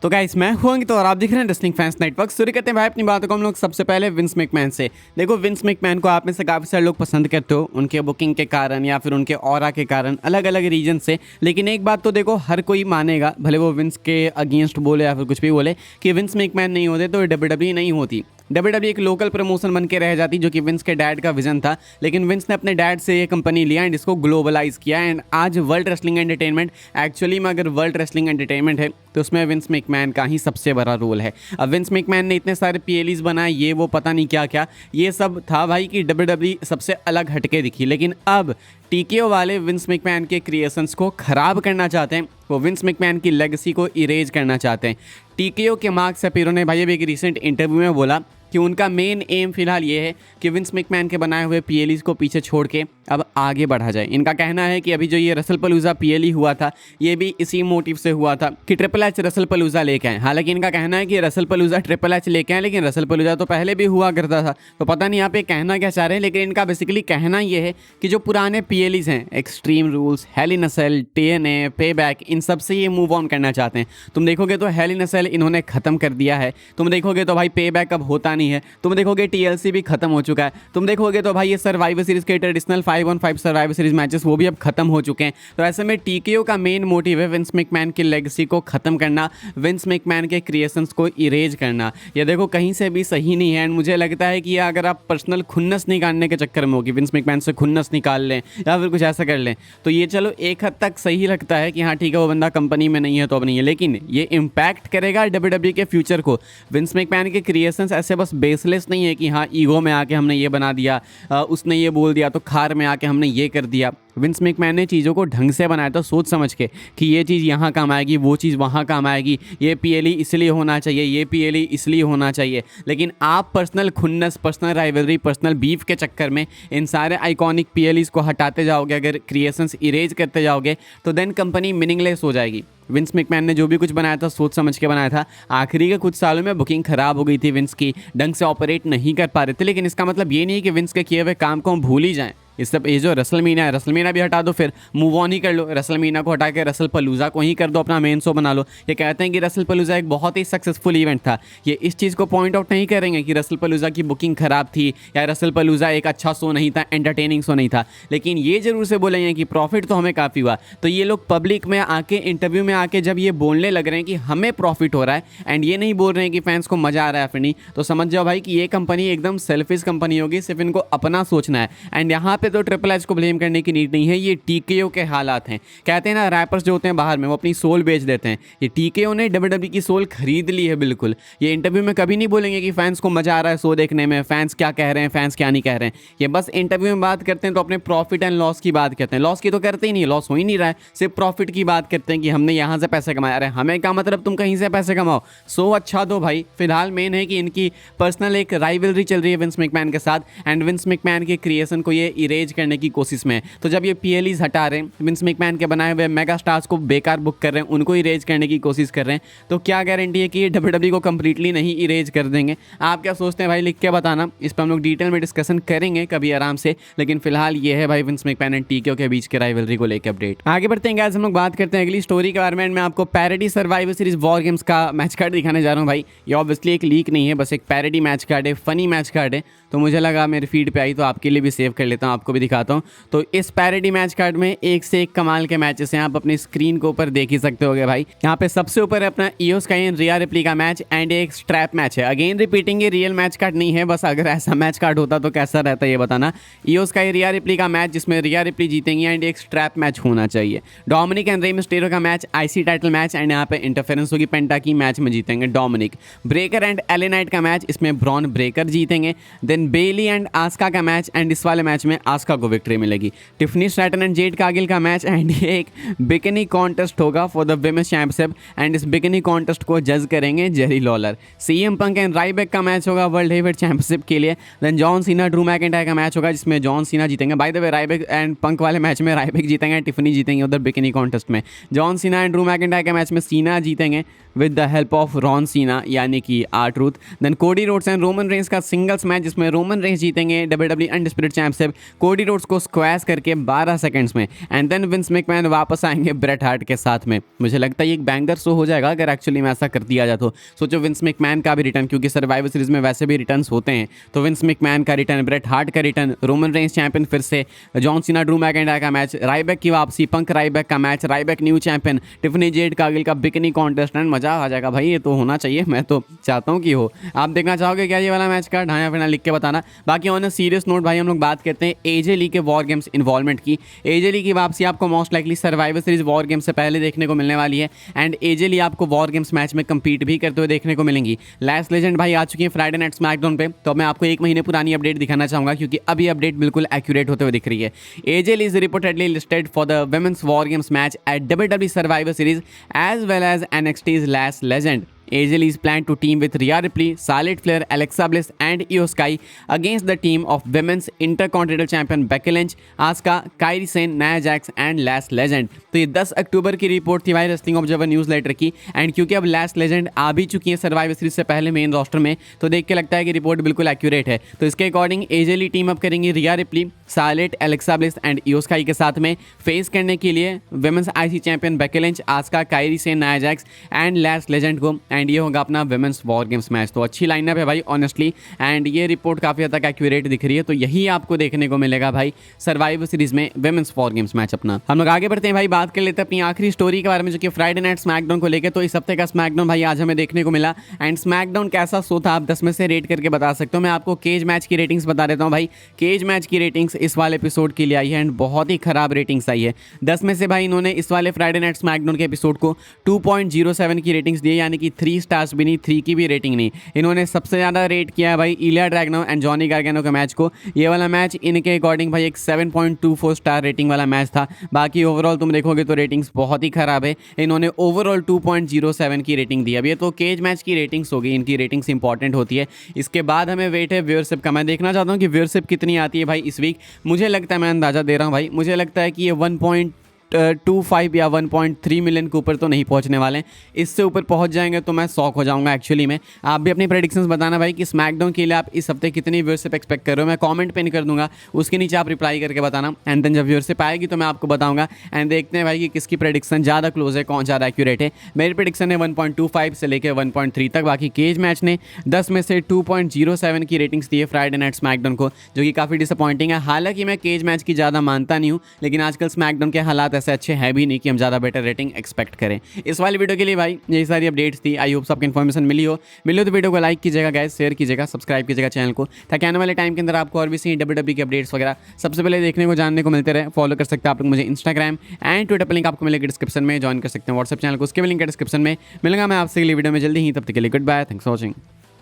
तो गाइस मैं हूं अंकित और आप देख रहे हैं रेसलिंग फैंस नेटवर्क। शुरू करते हैं भाई अपनी बातों को हम लोग सबसे पहले विंस मैकमैन से। देखो विंस मैकमैन को आप में से काफ़ी सारे लोग पसंद करते हो उनके बुकिंग के कारण या फिर उनके ऑरा के कारण, अलग अलग रीजन से। लेकिन एक बात तो देखो हर कोई मानेगा, भले वो विंस के अगेंस्ट बोले या फिर कुछ भी बोले, कि विंस मैकमैन नहीं होते तो डब्ल्यूडब्ल्यूई नहीं होती। डब्ल्यूडब्ल्यूई एक लोकल प्रमोशन बन के रह जाती, जो कि विंस के डैड का विजन था। लेकिन विंस ने अपने डैड से ये कंपनी लिया एंड इसको ग्लोबलाइज किया एंड आज वर्ल्ड रेसलिंग एंटरटेनमेंट, एक्चुअली में अगर वर्ल्ड रेसलिंग एंटरटेनमेंट है तो उसमें विंस मैकमैन का ही सबसे बड़ा रोल है। अब विंस मैकमैन ने इतने सारे पीएलईज बनाए, ये वो पता नहीं क्या क्या, ये सब था भाई कि डब्ल्यूडब्ल्यूई सबसे अलग हटके दिखी। लेकिन अब टीकेओ वाले विंस मैकमैन के क्रिएशंस को ख़राब करना चाहते हैं, वो विंस मैकमैन की लेगेसी को इरेज करना चाहते हैं। टीकेओ के मार्क सेपिरो ने भाई अभी एक रिसेंट इंटरव्यू में बोला कि उनका मेन एम फिलहाल ये है कि विंस मैकमैन के बनाए हुए पीएलईज को पीछे छोड़ के अब आगे बढ़ा जाए। इनका कहना है कि अभी जो ये रसलपलूजा पीएलई हुआ था ये भी इसी मोटिव से हुआ था कि ट्रिपल एच रसलपलूजा लेके आए। हालांकि इनका कहना है कि रसलपलूजा ट्रिपल एच लेके आए, लेकिन रसलपलूजा तो पहले भी हुआ करता था। तो पता नहीं यहाँ पे कहना क्या चाह रहे हैं, लेकिन इनका बेसिकली कहना ये है कि जो पुराने पीएलईज हैं, एक्सट्रीम रूल्स, हेल इन अ सेल, टीएनए, पे बैक, इन सब से ये मूव ऑन करना चाहते हैं। तुम देखोगे तो हेल इन अ सेल इन्होंने ख़त्म कर दिया है, तुम देखोगे तो भाई पे बैक अब होता नहीं है, तुम देखोगे टीएलसी भी खत्म हो चुका है, तुम देखोगे तो भाई ये सर्वाइवर सीरीज के traditional 5-on-5 survivor series matches वो भी अब खत्म हो चुके हैं। तो ऐसे में टीकेओ का मेन मोटिव है विंस मैकमैन की लेगेसी को खत्म करना, विंस मैकमैन के क्रिएशंस को इरेज करना। ये देखो कहीं से भी सही नहीं है एंड मुझे लगता है कि ये अगर आप पर्सनल खुन्नस निकालने के चक्कर में हो कि विंस मैकमैन से खुन्नस निकाल लें या फिर कुछ ऐसा कर लें, तो ये चलो एक हद तक सही लगता है कि हाँ ठीक है वो बंदा कंपनी में नहीं है तो अब नहीं है। लेकिन ये इम्पैक्ट करेगा डब्ल्यूडब्ल्यूई के फ्यूचर को। विंस मैकमैन के क्रिएशंस ऐसे बस बेसलेस नहीं है कि हाँ ईगो में आके हमने ये बना दिया, उसने ये बोल दिया तो खार में आके हमने ये कर दिया। विंस मैकमैन ने चीज़ों को ढंग से बनाया था, सोच समझ के कि ये चीज़ यहाँ काम आएगी, वो चीज़ वहाँ काम आएगी, ये पीएलई इसलिए होना चाहिए, ये पीएलई इसलिए होना चाहिए। लेकिन आप पर्सनल खुन्नस, पर्सनल राइवलरी, पर्सनल बीफ के चक्कर में इन सारे आइकॉनिक पीएलईज को हटाते जाओगे, अगर क्रिएशंस इरेज करते जाओगे तो देन कंपनी मीनिंगलेस हो जाएगी। विंस मैकमैन ने जो भी कुछ बनाया था सोच समझ के बनाया था। आखिरी के कुछ सालों में बुकिंग खराब हो गई थी विंस की, ढंग से ऑपरेट नहीं कर पा रहे थे, लेकिन इसका मतलब ये नहीं है कि विंस के किए हुए काम को हम भूल ही जाएं। इस सब ये जो रसलमीना है, रसलमीना भी हटा दो, फिर मूव ऑन ही कर लो। रसलमीना को हटा के रसलपलूजा को ही कर दो अपना मेन शो बना लो। ये कहते हैं कि रसलपलूजा एक बहुत ही सक्सेसफुल इवेंट था, ये इस चीज़ को पॉइंट आउट नहीं करेंगे कि रसलपलूजा की बुकिंग खराब थी या रसलपलूजा एक अच्छा शो नहीं था, एंटरटेनिंग शो नहीं था। लेकिन ये जरूर से बोलेंगे कि प्रॉफिट तो हमें काफ़ी हुआ। तो ये लोग पब्लिक में आके, इंटरव्यू में आके जब ये बोलने लग रहे हैं कि हमें प्रॉफिट हो रहा है एंड ये नहीं बोल रहे हैं कि फैंस को मज़ा आ रहा है फिर नहीं, तो समझ जाओ भाई कि ये कंपनी एकदम सेल्फिश कंपनी होगी, सिर्फ इनको अपना सोचना है। एंड यहाँ पे तो ट्रिपल एच को ब्लेम करने की नीड नहीं है, ये टीकेओ के हालात हैं। कहते हैं ना रैपर्स जो होते हैं बाहर में वो अपनी सोल बेच देते हैं, ये टीकेओ ने डब्ल्यूडब्ल्यूई की सोल खरीद ली है बिल्कुल। ये इंटरव्यू में कभी नहीं बोलेंगे कि फैंस को मजा आ रहा है शो देखने में, फैंस क्या कह रहे हैं, फैंस क्या नहीं कह रहे हैं। ये बस इंटरव्यू में बात करते हैं तो अपने प्रॉफिट एंड लॉस की बात करते हैं। लॉस की तो करते ही नहीं, लॉस हो ही नहीं रहा है, सिर्फ प्रॉफिट की बात करते हैं कि हमने यहाँ से पैसे कमाए। अरे हमें क्या मतलब, तुम कहीं से पैसे कमाओ, शो अच्छा दो भाई। फिलहाल मेन है कि इनकी पर्सनल एक राइवलरी चल रही है विंस मैकमैन के साथ एंड विंस मैकमैन के क्रिएशन को ये इरेज करने की कोशिश में। तो जब ये पीएलईज हटा रहे हैं, विंस मैकमैन के बनाए हुए मेगा स्टार्स को बेकार बुक कर रहे हैं, उनको इरेज करने की कोशिश कर रहे हैं, तो क्या गारंटी है कि ये डब्ल्यूडब्ल्यूई को कंप्लीटली नहीं इरेज कर देंगे? आप क्या सोचते हैं भाई, लिख के बताना। इस पर हम लोग डिटेल में डिस्कशन करेंगे कभी आराम से। लेकिन फिलहाल ये है भाई विंस मैकमैन एंड टीकेओ के बीच के राइवलरी को लेकर अपडेट। आगे बढ़ते हैं गाइस, हम लोग बात करते हैं अगली स्टोरी के बारे में। मैं आपको पैरेडी सर्वाइवर सीरीज वॉर गेम्स का मैच कार्ड दिखाने जा रहा हूँ भाई। ये ऑब्वियसली एक लीक नहीं है, बस एक पैरेडी मैच कार्ड है, फनी मैच कार्ड है। तो मुझे लगा मेरे फीड पे आई तो आपके लिए भी सेव कर लेता हूँ, आपको भी दिखाता हूँ। तो इस पैरेडी मैच कार्ड में एक से एक कमाल के मैचेस हैं, आप अपनी स्क्रीन के ऊपर देख ही सकते होगे भाई। यहाँ पे सबसे ऊपर है अपना ईओ स्काई रिया रिप्ली का मैच एंड एक स्ट्रैप मैच है। अगेन रिपीटिंग, ये रियल मैच कार्ड नहीं है, बस अगर ऐसा मैच कार्ड होता तो कैसा रहता ये बताना। ईओ स्काई रिया रिप्ली का मैच जिसमें रिया रिप्ली जीतेंगी एंड एक स्ट्रैप मैच होना चाहिए। डोमिनिक एंड रे मिस्टेरियो का match, IC title match and यहाँ पे इंटरफेरेंस होगी पेंटा की, मैच में जीतेंगे Dominik. Breakker and LA Knight का मैच, इसमें ब्रॉन ब्रेकर जीतेंगे। देन बेली एंड आस्का का मैच एंड इस वाले मैच में आस्का को विक्ट्री मिलेगी। Tiffany Stratton and Jade Cargill का मैच एंड ये एक बिकनी कॉन्टेस्ट होगा for the women's championship and इस बिकनी कॉन्टेस्ट को जज करेंगे Jerry Lawler. CM Punk and Ryback का मैच होगा वर्ल्ड हेवीवेट चैंपियनशिप के लिए। Then John Cena Drew McIntyre का मैच होगा जिसमें जॉन सीना जीतेंगे। By the way Ryback and Punk वाले मैच में राइबेक जीतेंगे, टिफनी जीतेंगे उधर बिकनी कॉन्टेस्ट में। John Cena and Drew McIntyre के मैच में सीना जीतेंगे। With the help of Ron Cena यानी कि R-Truth। Then Cody Rhodes and Roman Reigns का सिंगल्स मैच जिसमें रोमन रेंस जीतेंगे WWE undisputed championship Cody Rhodes को स्क्वैश करके 12 सेकंड्स में। एंड देन विंस मैकमैन वापस आएंगे ब्रेट हार्ट के साथ में। मुझे लगता है ये एक बैंगर शो हो जाएगा अगर एक्चुअली में ऐसा कर दिया जाए तो। सोचो विंस मैकमैन का भी रिटर्न, क्योंकि सर्वाइवर सीरीज में वैसे भी रिटर्न्स होते हैं, तो विंस मैकमैन का रिटर्न, ब्रेट हार्ट का रिटर्न, रोमन रेंस चैंपियन फिर से, जॉन सीना ड्रू मैकिंटायर का मैच, राइबैक की वापसी, पंक राइबैक का match, Ryback new champion, Tiffany Jade Cargill का बिकनी कॉन्टेस्टेंट। मजा आ जाएगा भाई, ये तो होना चाहिए, मैं तो चाहता हूँ कि हो। आप देखना चाहोगे क्या ये वाला मैच का? ढाया फिर लिख के बताना। बाकी ऑन अ सीरियस नोट भाई हम लोग बात करते हैं एजे ली के वॉर गेम्स इन्वॉल्वमेंट की। एजे ली की वापसी आपको most likely survivor series war games से पहले देखने को मिलने वाली है। एंड एजे ली आपको वॉर गेम्स मैच में compete भी करते हुए देखने को मिलेंगी। लास्ट लेजेंड भाई आ चुकी है फ्राइडे नाइट स्मैकडाउन पे, तो मैं आपको 1 महीने पुरानी अपडेट दिखाना चाहूंगा क्योंकि अभी अपडेट बिल्कुल एक्यूरेट होते हुए दिख रही है। AJ Lee is reportedly listed for the women's war games match at WWE Survivor Series as well as NXT's Lash Legend. AJ Lee is planned to team with Rhea Ripley, Charlotte Flair, Alexa Bliss and Io Sky against the team of Women's Intercontinental Champion Becky Lynch, Asuka, Kairi Sane, Nia Jax and Last Legend। तो ये 10 अक्टूबर की report थी भाई wrestling observer news letter की। And क्योंकि अब last legend आ भी चुकी है सर्वाइवर सीरीज से पहले मेन रोस्टर में, तो देख के लगता है कि रिपोर्ट बिल्कुल एक्यूरेट है। तो इसके according AJ Lee team up करेंगी Rhea Ripley, Charlotte, Alexa Bliss and Iyo Sky के साथ में फेस करने के लिए women's IC champion Becky Lynch, Asuka, Kairi Sane, Nia Jax and Lash Legend को। एंड ये होगा अपना वुमेन्स वॉर गेम्स मैच। तो अच्छी लाइनअप है भाई ऑनेस्टली, एंड ये रिपोर्ट काफ़ी हद तक एक्यूरेट दिख रही है। तो यही आपको देखने को मिलेगा भाई सर्वाइवर सीरीज में वुमेन्स वॉर गेम्स मैच अपना। हम लोग आगे बढ़ते हैं भाई, बात कर लेते हैं अपनी आखिरी स्टोरी के बारे में जो कि फ्राइडे नाइट स्मैकडाउन को लेकर। तो इस हफ्ते का स्मैकडाउन भाई आज हमें देखने को मिला। एंड स्मैकडाउन कैसा शो था आप 10 में से रेट करके बता सकते हो। मैं आपको केज मैच की रेटिंग्स बता देता हूँ भाई। केज मैच की रेटिंग्स इस वाले एपिसोड के लिए आई है एंड बहुत ही खराब रेटिंग्स आई है। 10 में से भाई इन्होंने इस वाले फ्राइडे नाइट स्मैकडाउन के एपिसोड को 2.07 की रेटिंग्स दी है, यानी कि 3 स्टार्स भी नहीं, 3 की भी रेटिंग नहीं। इन्होंने सबसे ज़्यादा रेट किया है भाई इलिया ड्रैगनो एंड जॉनी गार्गेनो के मैच को। ये वाला मैच इनके अकॉर्डिंग भाई एक 7.24 स्टार रेटिंग वाला मैच था। बाकी ओवरऑल तुम देखोगे तो रेटिंग्स बहुत ही खराब है। इन्होंने ओवरऑल 2.07 की रेटिंग दी। अब ये तो केज मैच की रेटिंग्स होगी, इनकी रेटिंग्स इंपॉर्टेंट होती है। इसके बाद हमें वेट है व्यूअरशिप का। मैं देखना चाहता हूँ कि व्यूअरशिप कितनी आती है भाई इस वीक। मुझे लगता है, मैं अंदाज़ा दे रहा हूँ भाई, मुझे लगता है कि ये 1.25 या 1.3 मिलियन के ऊपर तो नहीं पहुंचने वाले हैं। इससे ऊपर पहुंच जाएंगे तो मैं शॉक हो जाऊंगा एक्चुअली में। आप भी अपनी प्रेडिक्शंस बताना भाई कि स्मैकडाउन के लिए आप इस हफ्ते कितनी व्यूअरशिप एक्सपेक्ट कर रहे हो। मैं कमेंट पिन कर दूंगा, उसके नीचे आप रिप्लाई करके बताना। एंड देन जब व्यूअरशिप आएगी तो मैं आपको बताऊंगा। एंड देखते हैं भाई कि किसकी प्रेडिक्शन ज़्यादा क्लोज है, कौन ज़्यादा एक्यूरेट है। मेरी प्रेडिक्शन है 1.25 से लेकर 1.3 तक। बाकी केज मैच ने 10 में से 2.07 की रेटिंग्स दी है फ्राइडे नाइट स्मैकडाउन को, जो कि काफ़ी डिसअपॉइंटिंग है। हालांकि मैं केज मैच की ज़्यादा मानता नहीं हूँ, लेकिन आजकल स्मैकडाउन के हालात ऐसे अच्छे हैं भी नहीं कि हम ज़्यादा बेटर रेटिंग एक्सपेक्ट करें। इस वाली वीडियो के लिए भाई यही सारी अपडेट्स थी। आई होप सबको इन्फॉर्मेशन मिली हो तो वीडियो को लाइक कीजिएगा गाइस, शेयर कीजिएगा, सब्सक्राइब कीजिएगा चैनल को, ताकि आने वाले टाइम के अंदर आपको और भी सी WWE की अपडेट्स वगैरह सबसे पहले देखने को, जानने को मिलते रहे। फॉलो कर सकते हैं आप लोग मुझे इंस्टाग्राम एंड ट्विटर पर, लिंक आपको मिलेगा डिस्क्रिप्शन में। ज्वाइन कर सकते हैं व्हाट्सएप चैनल को, उसके भी लिंक है डिस्क्रिप्शन में। मिलूंगा मैं आपसे अगली वीडियो में जल्दी ही, तब तक के लिए goodbye, thanks for watching.